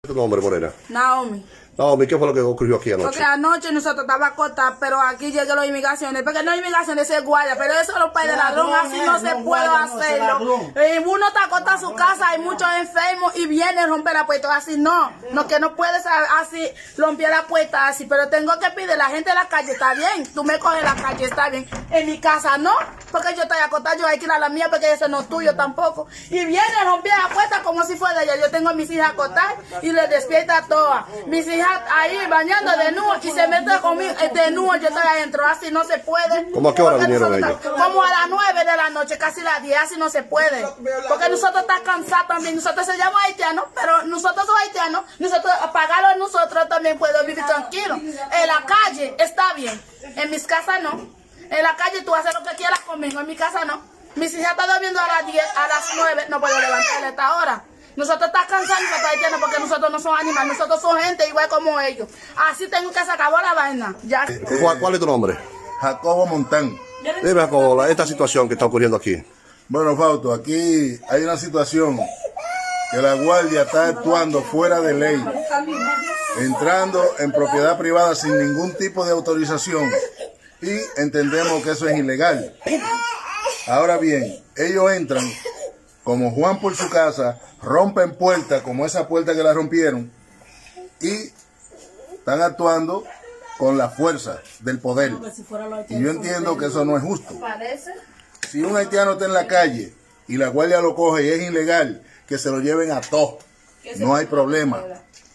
¿Tu nombre, Morena? Naomi. Naomi, ¿qué fue lo que ocurrió aquí anoche? Porque anoche nosotros estábamos acostados, pero aquí llegan las inmigraciones. Porque no hay inmigraciones, es guardia. Pero eso los padres de ladrón, así no se puede hacerlo. Uno está acostado en su casa, hay muchos enfermos y viene a romper la puerta. Así no, que no puedes así romper la puerta así. Pero tengo que pedir, la gente de la calle está bien. Tú me coges la calle, está bien. En mi casa no, porque yo estoy acostada, yo hay que ir a la mía porque ese no es tuyo tampoco. Y viene a romper la puerta como si fuera de ella. Yo tengo a mis hijas acostadas y les despierta a todas. Mis hijas ahí bañando de nuevo y se mete conmigo de nuevo, yo estoy adentro, así no se puede. ¿Cómo a qué hora vinieron ellos? Como a las 9 de la noche, casi las 10, así no se puede. Porque nosotros estamos cansados también, nosotros se llaman haitianos, pero nosotros somos haitianos, nosotros pagarlo a nosotros también podemos vivir tranquilos. En la calle está bien, en mis casas no. En la calle tú haces lo que quieras conmigo, en mi casa no. Mis hijas están durmiendo a las 10, a las 9, no puedo levantarle a esta hora. Nosotros estamos cansados, nosotros haitianos, porque nosotros no somos animales, nosotros somos gente igual como ellos. Así tengo que se acabó la vaina. Ya. ¿Cuál es tu nombre? Jacobo Montán. Dime, Jacobo, esta situación que está ocurriendo aquí. Bueno, Fausto, aquí hay una situación que la guardia está actuando fuera de ley, entrando en propiedad privada sin ningún tipo de autorización y entendemos que eso es ilegal. Ahora bien, ellos entran como Juan por su casa, rompen puertas como esa puerta que la rompieron y están actuando con la fuerza del poder. Y yo entiendo que eso no es justo. Si un haitiano está en la calle y la guardia lo coge y es ilegal, que se lo lleven a todos. No hay problema.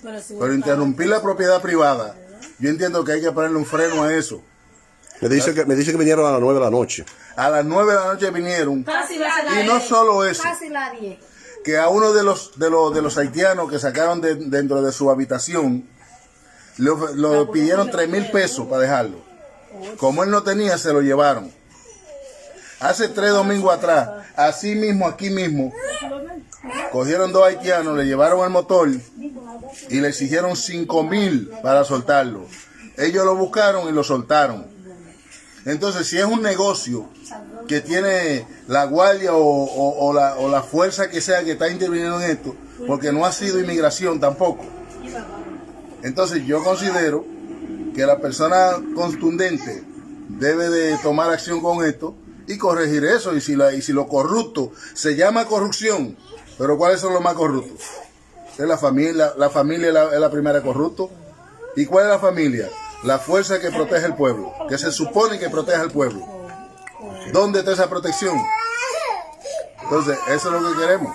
Pero interrumpir la propiedad privada, yo entiendo que hay que ponerle un freno a eso. Me dice que vinieron a las 9 de la noche. A las 9 de la noche vinieron. Y no solo eso. Que a uno de los haitianos que sacaron dentro de su habitación, le pidieron 3,000 pesos para dejarlo. Como él no tenía, se lo llevaron. Hace 3 domingos atrás, así mismo, aquí mismo, cogieron 2 haitianos, le llevaron el motor y le exigieron 5,000 para soltarlo. Ellos lo buscaron y lo soltaron. Entonces, si es un negocio que tiene la guardia o la fuerza que sea que está interviniendo en esto, porque no ha sido inmigración tampoco. Entonces, yo considero que la persona contundente debe de tomar acción con esto y corregir eso. Y si lo corrupto se llama corrupción, pero ¿cuáles son los más corruptos? Es la familia es la primera corrupto. ¿Y cuál es la familia? La fuerza que protege al pueblo, que se supone que protege al pueblo. ¿Dónde está esa protección? Entonces, eso es lo que queremos.